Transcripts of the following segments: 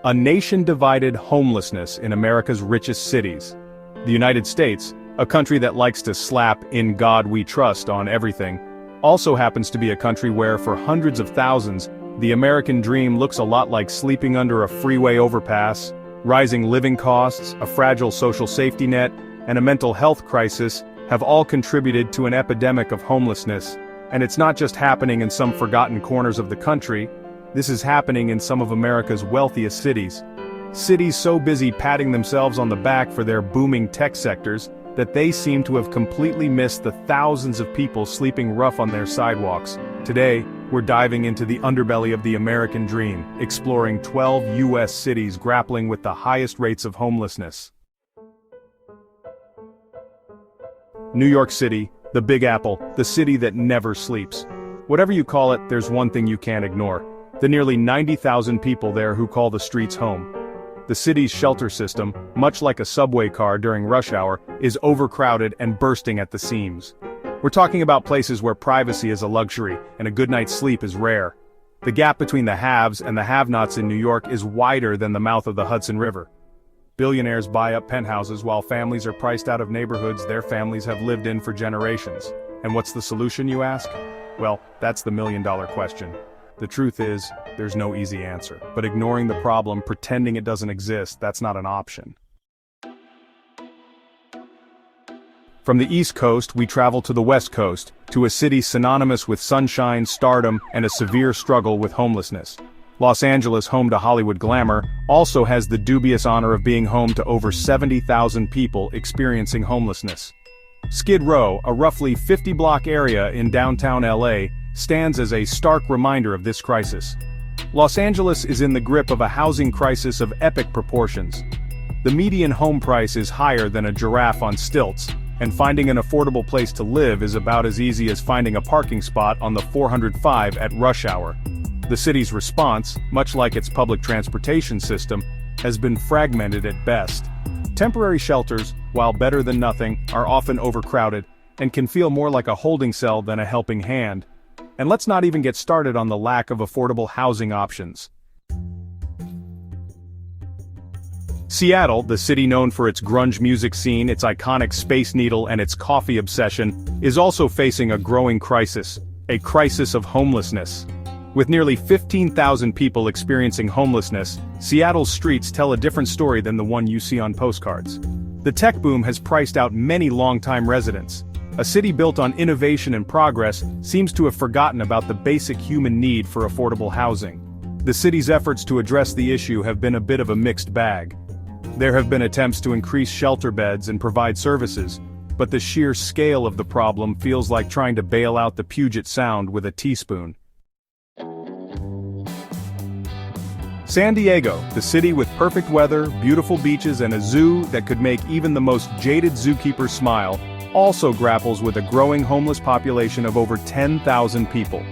A nation divided homelessness in America's richest cities. The United States, a country that likes to slap "in God we trust" on everything, also happens to be a country where, for hundreds of thousands, the American dream looks a lot like sleeping under a freeway overpass. Rising living costs, a fragile social safety net, and a mental health crisis have all contributed to an epidemic of homelessness. And it's not just happening in some forgotten corners of the country. This is happening in some of America's wealthiest cities. Cities so busy patting themselves on the back for their booming tech sectors that they seem to have completely missed the thousands of people sleeping rough on their sidewalks. Today, we're diving into the underbelly of the American dream, exploring 12 U.S. cities grappling with the highest rates of homelessness. New York City, the Big Apple, the city that never sleeps. Whatever you call it, there's one thing you can't ignore: the nearly 90,000 people there who call the streets home. The city's shelter system, much like a subway car during rush hour, is overcrowded and bursting at the seams. We're talking about places where privacy is a luxury and a good night's sleep is rare. The gap between the haves and the have-nots in New York is wider than the mouth of the Hudson River. Billionaires buy up penthouses while families are priced out of neighborhoods their families have lived in for generations. And what's the solution, you ask? Well, that's the million-dollar question. The truth is, there's no easy answer. But ignoring the problem, pretending it doesn't exist, that's not an option. From the East Coast, we travel to the West Coast, to a city synonymous with sunshine, stardom, and a severe struggle with homelessness. Los Angeles, home to Hollywood glamour, also has the dubious honor of being home to over 70,000 people experiencing homelessness. Skid Row, a roughly 50-block area in downtown LA, stands as a stark reminder of this crisis. Los Angeles is in the grip of a housing crisis of epic proportions. The median home price is higher than a giraffe on stilts, and finding an affordable place to live is about as easy as finding a parking spot on the 405 at rush hour. The city's response, much like its public transportation system, has been fragmented at best. Temporary shelters, while better than nothing, are often overcrowded, and can feel more like a holding cell than a helping hand. And let's not even get started on the lack of affordable housing options. Seattle, the city known for its grunge music scene, its iconic Space Needle, and its coffee obsession, is also facing a growing crisis, a crisis of homelessness. With nearly 15,000 people experiencing homelessness, Seattle's streets tell a different story than the one you see on postcards. The tech boom has priced out many longtime residents. A city built on innovation and progress seems to have forgotten about the basic human need for affordable housing. The city's efforts to address the issue have been a bit of a mixed bag. There have been attempts to increase shelter beds and provide services, but the sheer scale of the problem feels like trying to bail out the Puget Sound with a teaspoon. San Diego, the city with perfect weather, beautiful beaches, and a zoo that could make even the most jaded zookeeper smile, also grapples with a growing homeless population of over 10,000 people.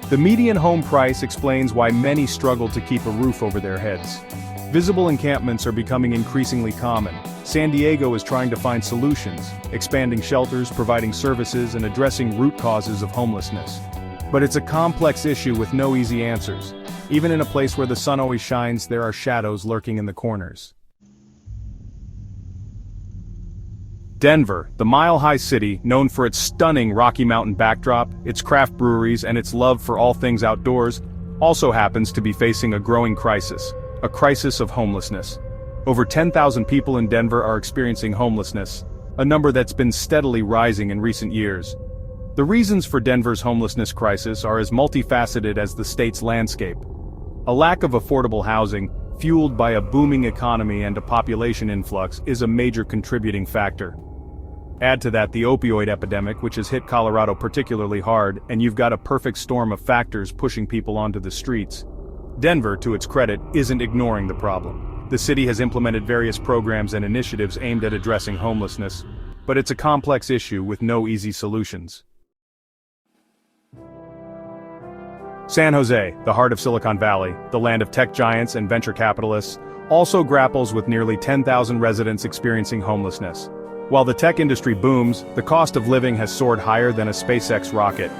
The median home price explains why many struggle to keep a roof over their heads. Visible encampments are becoming increasingly common. San Diego is trying to find solutions, expanding shelters, providing services, and addressing root causes of homelessness. But it's a complex issue with no easy answers. Even in a place where the sun always shines, there are shadows lurking in the corners. Denver, the mile-high city, known for its stunning Rocky Mountain backdrop, its craft breweries, and its love for all things outdoors, also happens to be facing a growing crisis, a crisis of homelessness. Over 10,000 people in Denver are experiencing homelessness, a number that's been steadily rising in recent years. The reasons for Denver's homelessness crisis are as multifaceted as the state's landscape. A lack of affordable housing, fueled by a booming economy and a population influx, is a major contributing factor. Add to that the opioid epidemic, which has hit Colorado particularly hard, and you've got a perfect storm of factors pushing people onto the streets. Denver, to its credit, isn't ignoring the problem. The city has implemented various programs and initiatives aimed at addressing homelessness, but it's a complex issue with no easy solutions. San Jose, the heart of Silicon Valley, the land of tech giants and venture capitalists, also grapples with nearly 10,000 residents experiencing homelessness. While the tech industry booms, the cost of living has soared higher than a SpaceX rocket.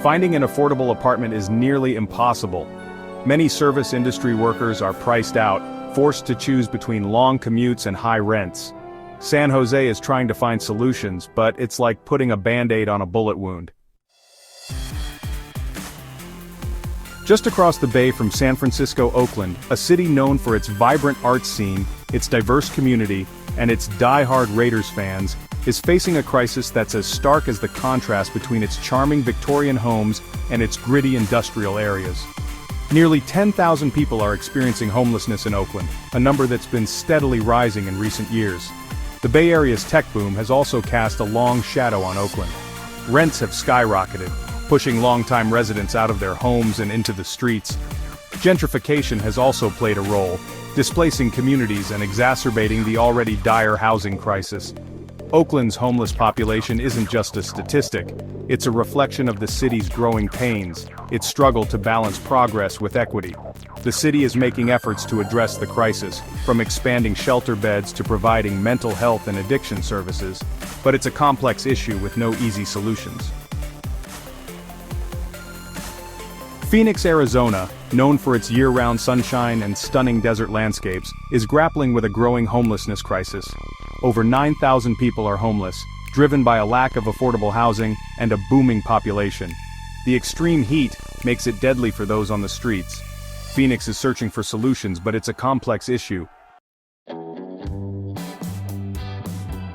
Finding an affordable apartment is nearly impossible. Many service industry workers are priced out, forced to choose between long commutes and high rents. San Jose is trying to find solutions, but it's like putting a Band-Aid on a bullet wound. Just across the bay from San Francisco, Oakland, a city known for its vibrant arts scene, its diverse community, and its die-hard Raiders fans, is facing a crisis that's as stark as the contrast between its charming Victorian homes and its gritty industrial areas. Nearly 10,000 people are experiencing homelessness in Oakland, a number that's been steadily rising in recent years. The Bay Area's tech boom has also cast a long shadow on Oakland. Rents have skyrocketed, pushing longtime residents out of their homes and into the streets. Gentrification has also played a role, displacing communities and exacerbating the already dire housing crisis. Oakland's homeless population isn't just a statistic, it's a reflection of the city's growing pains, its struggle to balance progress with equity. The city is making efforts to address the crisis, from expanding shelter beds to providing mental health and addiction services, but it's a complex issue with no easy solutions. Phoenix, Arizona, known for its year-round sunshine and stunning desert landscapes, is grappling with a growing homelessness crisis. Over 9,000 people are homeless, driven by a lack of affordable housing and a booming population. The extreme heat makes it deadly for those on the streets. Phoenix is searching for solutions, but it's a complex issue.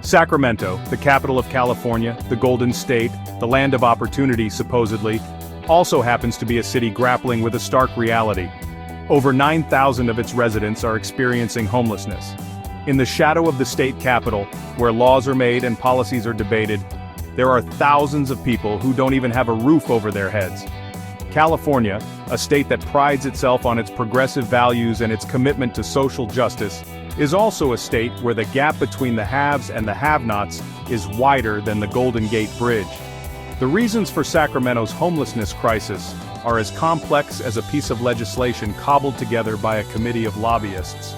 Sacramento, the capital of California, the Golden State, the land of opportunity supposedly, also happens to be a city grappling with a stark reality. Over 9,000 of its residents are experiencing homelessness. In the shadow of the state capital, where laws are made and policies are debated, there are thousands of people who don't even have a roof over their heads. California, a state that prides itself on its progressive values and its commitment to social justice, is also a state where the gap between the haves and the have-nots is wider than the Golden Gate Bridge. The reasons for Sacramento's homelessness crisis are as complex as a piece of legislation cobbled together by a committee of lobbyists.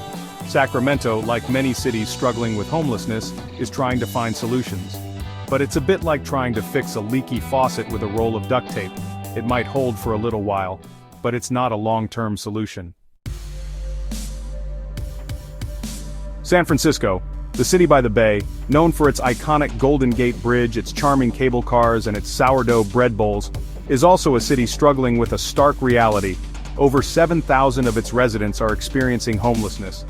Sacramento, like many cities struggling with homelessness, is trying to find solutions. But it's a bit like trying to fix a leaky faucet with a roll of duct tape. It might hold for a little while, but it's not a long-term solution. San Francisco, the city by the bay, known for its iconic Golden Gate Bridge, its charming cable cars, and its sourdough bread bowls, is also a city struggling with a stark reality. Over 7,000 of its residents are experiencing homelessness.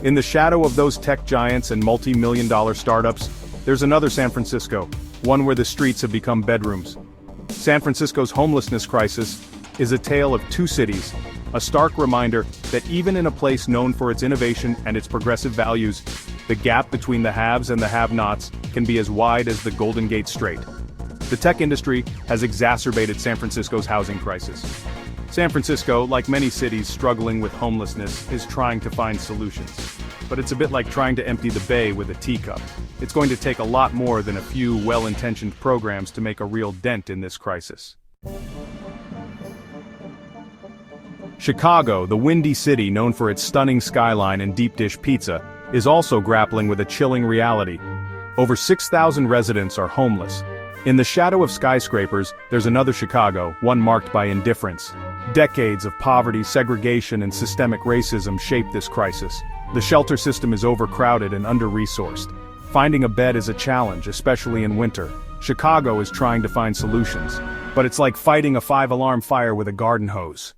In the shadow of those tech giants and multi-million-dollar startups, there's another San Francisco, one where the streets have become bedrooms. San Francisco's homelessness crisis is a tale of two cities, a stark reminder that even in a place known for its innovation and its progressive values, the gap between the haves and the have-nots can be as wide as the Golden Gate Strait. The tech industry has exacerbated San Francisco's housing crisis. San Francisco, like many cities struggling with homelessness, is trying to find solutions. But it's a bit like trying to empty the bay with a teacup. It's going to take a lot more than a few well-intentioned programs to make a real dent in this crisis. Chicago, the windy city known for its stunning skyline and deep dish pizza, is also grappling with a chilling reality. Over 6,000 residents are homeless. In the shadow of skyscrapers, there's another Chicago, one marked by indifference. Decades of poverty, segregation, and systemic racism shape this crisis. The shelter system is overcrowded and under-resourced. Finding a bed is a challenge, especially in winter. Chicago is trying to find solutions, but it's like fighting a 5-alarm fire with a garden hose.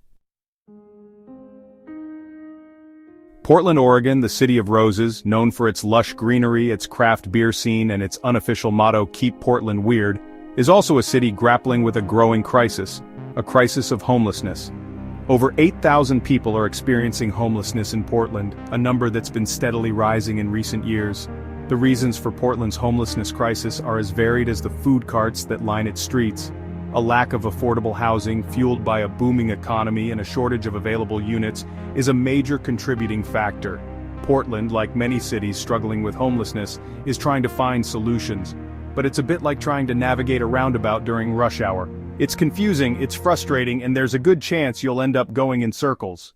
Portland, Oregon, the city of roses, known for its lush greenery, its craft beer scene, and its unofficial motto, "Keep Portland Weird," is also a city grappling with a growing crisis, a crisis of homelessness. Over 8,000 people are experiencing homelessness in Portland, a number that's been steadily rising in recent years. The reasons for Portland's homelessness crisis are as varied as the food carts that line its streets. A lack of affordable housing, fueled by a booming economy and a shortage of available units, is a major contributing factor. Portland, like many cities struggling with homelessness, is trying to find solutions. But it's a bit like trying to navigate a roundabout during rush hour. It's confusing, it's frustrating, and there's a good chance you'll end up going in circles.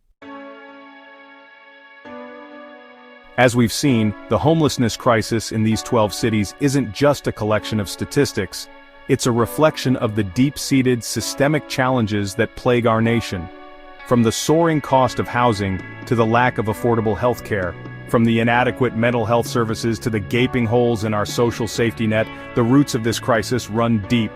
As we've seen, the homelessness crisis in these 12 cities isn't just a collection of statistics. It's a reflection of the deep-seated systemic challenges that plague our nation. From the soaring cost of housing to the lack of affordable health care, from the inadequate mental health services to the gaping holes in our social safety net, the roots of this crisis run deep.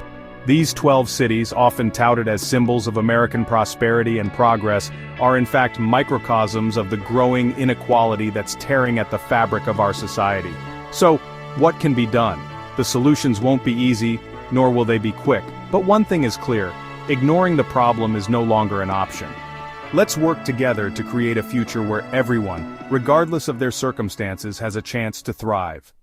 These 12 cities, often touted as symbols of American prosperity and progress, are in fact microcosms of the growing inequality that's tearing at the fabric of our society. So, what can be done? The solutions won't be easy, nor will they be quick. But one thing is clear: ignoring the problem is no longer an option. Let's work together to create a future where everyone, regardless of their circumstances, has a chance to thrive.